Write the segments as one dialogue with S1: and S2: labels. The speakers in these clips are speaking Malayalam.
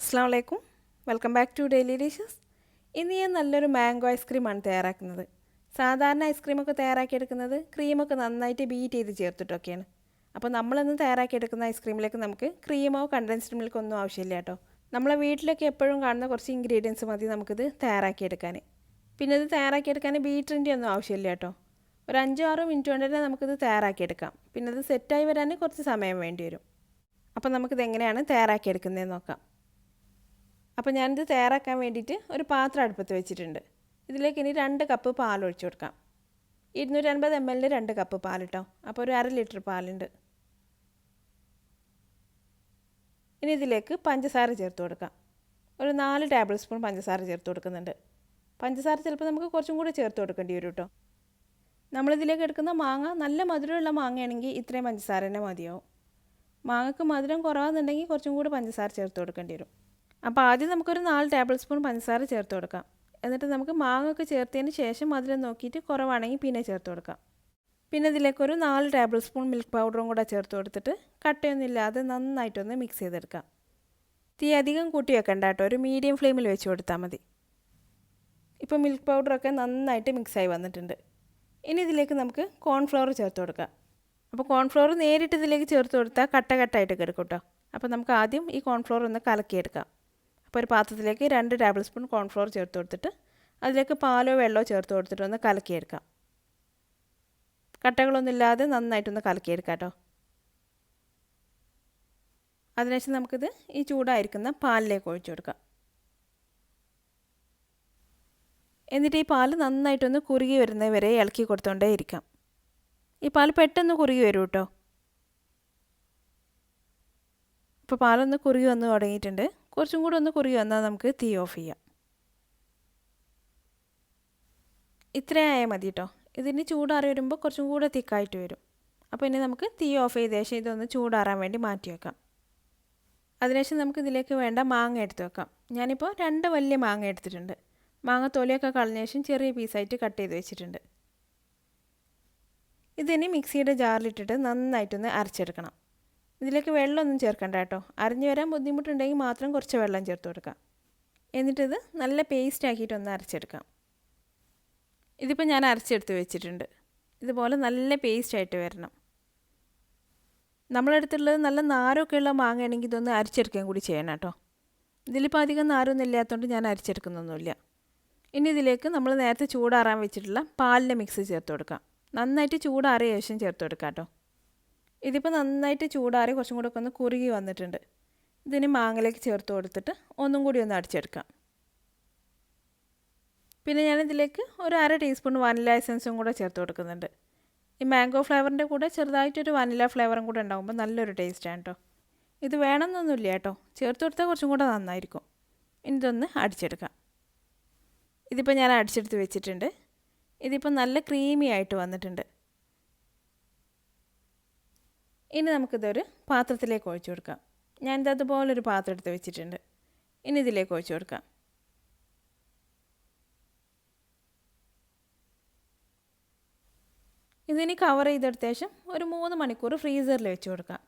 S1: Assalamu alaikum. Welcome back to Dailydishes. ഇന്ന് ഞാൻ നല്ലൊരു മാംഗോ ഐസ്ക്രീമാണ് തയ്യാറാക്കുന്നത്. സാധാരണ ഐസ്ക്രീമൊക്കെ തയ്യാറാക്കിയെടുക്കുന്നത് ക്രീമൊക്കെ നന്നായിട്ട് ബീറ്റ് ചെയ്ത് ചേർത്തിട്ടൊക്കെയാണ്. അപ്പോൾ നമ്മളിന്ന് തയ്യാറാക്കിയെടുക്കുന്ന ഐസ്ക്രീമിലേക്ക് നമുക്ക് ക്രീമോ കണ്ടൻസ്ഡ് മിൽക്കോ ഒന്നും ആവശ്യമില്ല കേട്ടോ. നമ്മളെ വീട്ടിലൊക്കെ എപ്പോഴും കാണുന്ന കുറച്ച് ഇൻഗ്രീഡിയൻസ് മതി നമുക്കിത് തയ്യാറാക്കിയെടുക്കാൻ. പിന്നെ ഇത് തയ്യാറാക്കിയെടുക്കാൻ ബീറ്ററിൻ്റെ ഒന്നും ആവശ്യമില്ല കേട്ടോ. ഒരു 5-6 മിനിറ്റ് കൊണ്ട് തന്നെ നമുക്കിത് തയ്യാറാക്കിയെടുക്കാം. പിന്നെ ഇത് സെറ്റായി വരാൻ കുറച്ച് സമയം വേണ്ടി വരും. അപ്പോൾ നമുക്കിത് എങ്ങനെയാണ് തയ്യാറാക്കിയെടുക്കുന്നതെന്ന് നോക്കാം. അപ്പോൾ ഞാനിത് തയ്യാറാക്കാൻ വേണ്ടിയിട്ട് ഒരു പാത്രം അടുപ്പത്ത് വെച്ചിട്ടുണ്ട്. ഇതിലേക്ക് ഇനി 2 കപ്പ് പാൽ ഒഴിച്ചു കൊടുക്കാം. 250 ml 2 കപ്പ് പാൽ കേട്ടോ. അപ്പോൾ ഒരു 1/2 ലിറ്റർ പാലുണ്ട്. ഇനി ഇതിലേക്ക് പഞ്ചസാര ചേർത്ത് കൊടുക്കാം. ഒരു 4 ടേബിൾ സ്പൂൺ പഞ്ചസാര ചേർത്ത് കൊടുക്കുന്നുണ്ട്. പഞ്ചസാര ചിലപ്പോൾ നമുക്ക് കുറച്ചും കൂടി ചേർത്ത് കൊടുക്കേണ്ടി വരും കേട്ടോ. നമ്മളിതിലേക്ക് എടുക്കുന്ന മാങ്ങ നല്ല മധുരമുള്ള മാങ്ങയാണെങ്കിൽ ഇത്രയും പഞ്ചസാര തന്നെ മതിയാവും. മാങ്ങക്ക് മധുരം കുറവാണെന്നുണ്ടെങ്കിൽ കുറച്ചും കൂടി പഞ്ചസാര ചേർത്ത് കൊടുക്കേണ്ടി വരും. അപ്പോൾ ആദ്യം നമുക്കൊരു 4 ടേബിൾ സ്പൂൺ പഞ്ചസാര ചേർത്ത് കൊടുക്കാം. എന്നിട്ട് നമുക്ക് മാങ്ങയൊക്കെ ചേർത്തതിന് ശേഷം മധുരം നോക്കിയിട്ട് കുറവാണെങ്കിൽ പിന്നെ ചേർത്ത് കൊടുക്കാം. പിന്നെ ഇതിലേക്കൊരു 4 ടേബിൾ സ്പൂൺ മിൽക്ക് പൗഡറും കൂടെ ചേർത്ത് കൊടുത്തിട്ട് കട്ടയൊന്നും ഇല്ലാതെ നന്നായിട്ടൊന്ന് മിക്സ് ചെയ്തെടുക്കാം. തീ അധികം കൂട്ടി വെക്കണ്ട കേട്ടോ, ഒരു മീഡിയം ഫ്ലെയിമിൽ വെച്ച് കൊടുത്താൽ മതി. ഇപ്പോൾ മിൽക്ക് പൗഡറൊക്കെ നന്നായിട്ട് മിക്സായി വന്നിട്ടുണ്ട്. ഇനി ഇതിലേക്ക് നമുക്ക് കോൺഫ്ലവർ ചേർത്ത് കൊടുക്കാം. അപ്പോൾ കോൺഫ്ലവർ നേരിട്ട് ഇതിലേക്ക് ചേർത്ത് കൊടുത്താൽ കട്ടായിട്ട് കിടക്കും കേട്ടോ. അപ്പോൾ നമുക്ക് ആദ്യം ഈ കോൺഫ്ലവർ ഒന്ന് കലക്കിയെടുക്കാം. അപ്പോൾ ഒരു പാത്രത്തിലേക്ക് 2 ടേബിൾ സ്പൂൺ കോൺഫ്ലവർ ചേർത്ത് കൊടുത്തിട്ട് അതിലേക്ക് പാലോ വെള്ളമോ ചേർത്ത് കൊടുത്തിട്ട് ഒന്ന് കലക്കിയെടുക്കാം. കട്ടകളൊന്നും ഇല്ലാതെ നന്നായിട്ടൊന്ന് കലക്കിയെടുക്കാം കേട്ടോ. അതിനുശേഷം നമുക്കിത് ഈ ചൂടായിരിക്കുന്ന പാലിലേക്ക് ഒഴിച്ചു കൊടുക്കാം. എന്നിട്ട് ഈ പാൽ നന്നായിട്ടൊന്ന് കുറുകി വരുന്നത് വരെ ഇളക്കി കൊടുത്തുകൊണ്ടേ ഇരിക്കാം. ഈ പാൽ പെട്ടെന്ന് കുറുകി വരും കേട്ടോ. ഇപ്പോൾ പാലൊന്ന് കുറുകി വന്ന് തുടങ്ങിയിട്ടുണ്ട്. കുറച്ചും കൂടി ഒന്ന് കുറുകി വന്നാൽ നമുക്ക് തീ ഓഫ് ചെയ്യാം. ഇത്രയായാൽ മതി കേട്ടോ. ഇതിന് ചൂടാറി വരുമ്പോൾ കുറച്ചും കൂടെ തിക്കായിട്ട് വരും. അപ്പോൾ ഇനി നമുക്ക് തീ ഓഫ് ചെയ്ത ശേഷം ഇതൊന്ന് ചൂടാറാൻ വേണ്ടി മാറ്റി വെക്കാം. അതിനുശേഷം നമുക്ക് ഇതിലേക്ക് വേണ്ട മാങ്ങ എടുത്ത് വെക്കാം. ഞാനിപ്പോൾ 2 വലിയ മാങ്ങ എടുത്തിട്ടുണ്ട്. മാങ്ങ തൊലിയൊക്കെ കളഞ്ഞ ശേഷം ചെറിയ പീസായിട്ട് കട്ട് ചെയ്ത് വെച്ചിട്ടുണ്ട്. ഇതിനി മിക്സിയുടെ ജാറിലിട്ടിട്ട് നന്നായിട്ടൊന്ന് അരച്ചെടുക്കണം. ഇതിലേക്ക് വെള്ളമൊന്നും ചേർക്കണ്ട കേട്ടോ. അരിഞ്ഞു വരാൻ ബുദ്ധിമുട്ടുണ്ടെങ്കിൽ മാത്രം കുറച്ച് വെള്ളം ചേർത്ത് കൊടുക്കാം. എന്നിട്ടിത് നല്ല പേസ്റ്റ് ആക്കിയിട്ടൊന്ന് അരച്ചെടുക്കാം. ഇതിപ്പോൾ ഞാൻ അരച്ചെടുത്ത് വെച്ചിട്ടുണ്ട്. ഇതുപോലെ നല്ല പേസ്റ്റായിട്ട് വരണം. നമ്മളെടുത്തുള്ളത് നല്ല നാരൊക്കെ ഉള്ള മാങ്ങയാണെങ്കിൽ ഇതൊന്ന് അരച്ചെടുക്കാൻ കൂടി ചെയ്യണം കേട്ടോ. ഇതിലിപ്പോൾ അധികം നാരൊന്നും ഇല്ലാത്തതുകൊണ്ട് ഞാൻ അരച്ചെടുക്കുന്നൊന്നുമില്ല. ഇനി ഇതിലേക്ക് നമ്മൾ നേരത്തെ ചൂടാറാൻ വെച്ചിട്ടുള്ള പാലിൻ്റെ മിക്സ് ചേർത്ത് കൊടുക്കാം. നന്നായിട്ട് ചൂടാറിയ ശേഷം ചേർത്ത് കൊടുക്കാം കേട്ടോ. ഇതിപ്പോൾ നന്നായിട്ട് ചൂടാറി കുറച്ചും കൂടെ ഒക്കെ ഒന്ന് കുറുകി വന്നിട്ടുണ്ട്. ഇതിന് മാങ്ങയിലേക്ക് ചേർത്ത് കൊടുത്തിട്ട് ഒന്നും കൂടി ഒന്ന് അടിച്ചെടുക്കാം. പിന്നെ ഞാനിതിലേക്ക് ഒരു 1/2 ടീസ്പൂൺ വാനില എസൻസും കൂടെ ചേർത്ത് കൊടുക്കുന്നുണ്ട്. ഈ മാംഗോ ഫ്ലേവറിൻ്റെ കൂടെ ചെറുതായിട്ടൊരു വാനില ഫ്ലേവറും കൂടെ ഉണ്ടാകുമ്പോൾ നല്ലൊരു ടേസ്റ്റാണ് കേട്ടോ. ഇത് വേണമെന്നൊന്നുമില്ല കേട്ടോ, ചേർത്ത് കൊടുത്താൽ കുറച്ചും കൂടെ നന്നായിരിക്കും. ഇനി ഇതൊന്ന് അടിച്ചെടുക്കാം. ഇതിപ്പോൾ ഞാൻ അടിച്ചെടുത്ത് വെച്ചിട്ടുണ്ട്. ഇതിപ്പോൾ നല്ല ക്രീമി ആയിട്ട് വന്നിട്ടുണ്ട്. ഇനി നമുക്കിതൊരു പാത്രത്തിലേക്ക് ഒഴിച്ചു കൊടുക്കാം. ഞാനിത് അതുപോലൊരു പാത്രം എടുത്ത് വെച്ചിട്ടുണ്ട്. ഇനി ഇതിലേക്ക് ഒഴിച്ചു കൊടുക്കാം. ഇതിനി കവർ ചെയ്തെടുത്ത ശേഷം ഒരു 3 മണിക്കൂർ ഫ്രീസറിൽ വെച്ച് കൊടുക്കാം.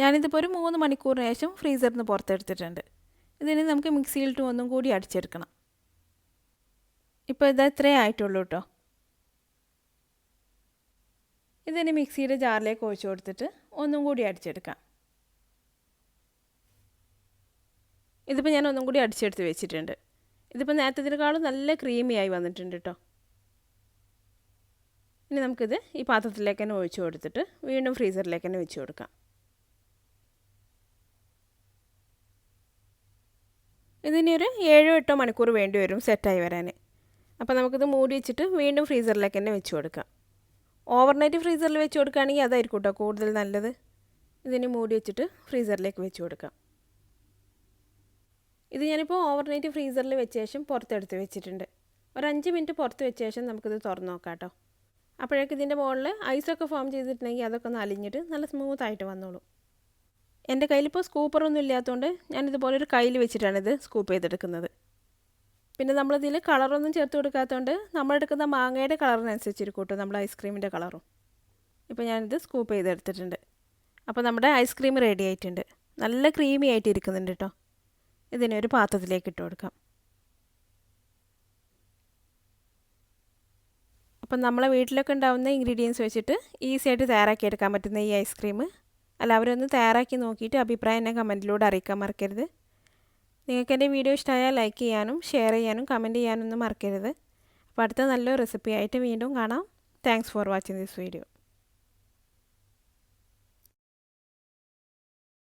S1: ഞാനിതിപ്പോൾ ഒരു 3 മണിക്കൂറിന് ശേഷം ഫ്രീസറിൽ നിന്ന് പുറത്തെടുത്തിട്ടുണ്ട്. ഇതിനി നമുക്ക് മിക്സിയിലിട്ട് ഒന്നും കൂടി അടിച്ചെടുക്കണം. ഇപ്പോൾ ഇത് ഇത്രയേ ആയിട്ടുള്ളൂ കേട്ടോ. ഇതിന് മിക്സിയുടെ ജാറിലേക്ക് ഒഴിച്ചു കൊടുത്തിട്ട് ഒന്നും കൂടി അടിച്ചെടുക്കാം. ഇതിപ്പോൾ ഞാൻ ഒന്നും കൂടി അടിച്ചെടുത്ത് വെച്ചിട്ടുണ്ട്. ഇതിപ്പോൾ നേരത്തേതിനേക്കാളും നല്ല ക്രീമിയായി വന്നിട്ടുണ്ട് കേട്ടോ. ഇനി നമുക്കിത് ഈ പാത്രത്തിലേക്ക് തന്നെ ഒഴിച്ചു കൊടുത്തിട്ട് വീണ്ടും ഫ്രീസറിലേക്ക് തന്നെ വെച്ച് കൊടുക്കാം. ഇതിനി ഒരു 7-8 മണിക്കൂർ വേണ്ടി വരും സെറ്റായി വരാൻ. അപ്പോൾ നമുക്കിത് മൂടി വെച്ചിട്ട് വീണ്ടും ഫ്രീസറിലേക്ക് തന്നെ വെച്ച് കൊടുക്കാം. ഓവർനൈറ്റ് ഫ്രീസറിൽ വെച്ച് കൊടുക്കുകയാണെങ്കിൽ അതായിരിക്കും കേട്ടോ കൂടുതൽ നല്ലത്. ഇതിന് മൂടി വെച്ചിട്ട് ഫ്രീസറിലേക്ക് വെച്ച് കൊടുക്കാം. ഇത് ഞാനിപ്പോൾ ഓവർനൈറ്റ് ഫ്രീസറിൽ വെച്ച ശേഷം പുറത്തെടുത്ത് വെച്ചിട്ടുണ്ട്. ഒരു 5 മിനിറ്റ് പുറത്ത് വെച്ച ശേഷം നമുക്കിത് തുറന്ന് നോക്കാം കേട്ടോ. അപ്പോഴേക്ക് ഇതിൻ്റെ മുകളിൽ ഐസൊക്കെ ഫോം ചെയ്തിട്ടുണ്ടെങ്കിൽ അതൊക്കെ ഒന്ന് അലിഞ്ഞിട്ട് നല്ല സ്മൂത്തായിട്ട് വന്നോളൂ. എൻ്റെ കയ്യിലിപ്പോൾ സ്കൂപ്പറൊന്നും ഇല്ലാത്തതുകൊണ്ട് ഞാനിതുപോലൊരു കയ്യിൽ വെച്ചിട്ടാണ് ഇത് സ്കൂപ്പ് ചെയ്തെടുക്കുന്നത്. പിന്നെ നമ്മളിതിൽ കളറൊന്നും ചേർത്ത് കൊടുക്കാത്തതുകൊണ്ട് നമ്മളെടുക്കുന്ന മാങ്ങയുടെ കളറിനനുസരിച്ചിരിക്കും കേട്ടോ നമ്മുടെ ഐസ്ക്രീമിൻ്റെ കളറും. ഇപ്പോൾ ഞാനിത് സ്കൂപ്പ് ചെയ്തെടുത്തിട്ടുണ്ട്. അപ്പോൾ നമ്മുടെ ഐസ്ക്രീം റെഡി ആയിട്ടുണ്ട്. നല്ല ക്രീമി ആയിട്ട് ഇരിക്കുന്നുണ്ട് കേട്ടോ. ഇതിനെ ഒരു പാത്രത്തിലേക്ക് ഇട്ട് കൊടുക്കാം. അപ്പം നമ്മളെ വീട്ടിലൊക്കെ ഉണ്ടാകുന്ന ഇൻഗ്രീഡിയൻസ് വെച്ചിട്ട് ഈസി ആയിട്ട് തയ്യാറാക്കിയെടുക്കാൻ പറ്റുന്ന ഈ ഐസ്ക്രീം എല്ലാവരും ഒന്ന് തയ്യാറാക്കി നോക്കിയിട്ട് അഭിപ്രായം എന്നെ കമൻറ്റിലൂടെ അറിയിക്കാൻ മറക്കരുത്. നിങ്ങൾക്ക് എൻ്റെ വീഡിയോ ഇഷ്ടമായാൽ ലൈക്ക് ചെയ്യാനും ഷെയർ ചെയ്യാനും കമൻറ്റ് ചെയ്യാനൊന്നും മറക്കരുത്. അപ്പോൾ അടുത്ത നല്ലൊരു റെസിപ്പി ആയിട്ട് വീണ്ടും കാണാം. Thanks for watching this video.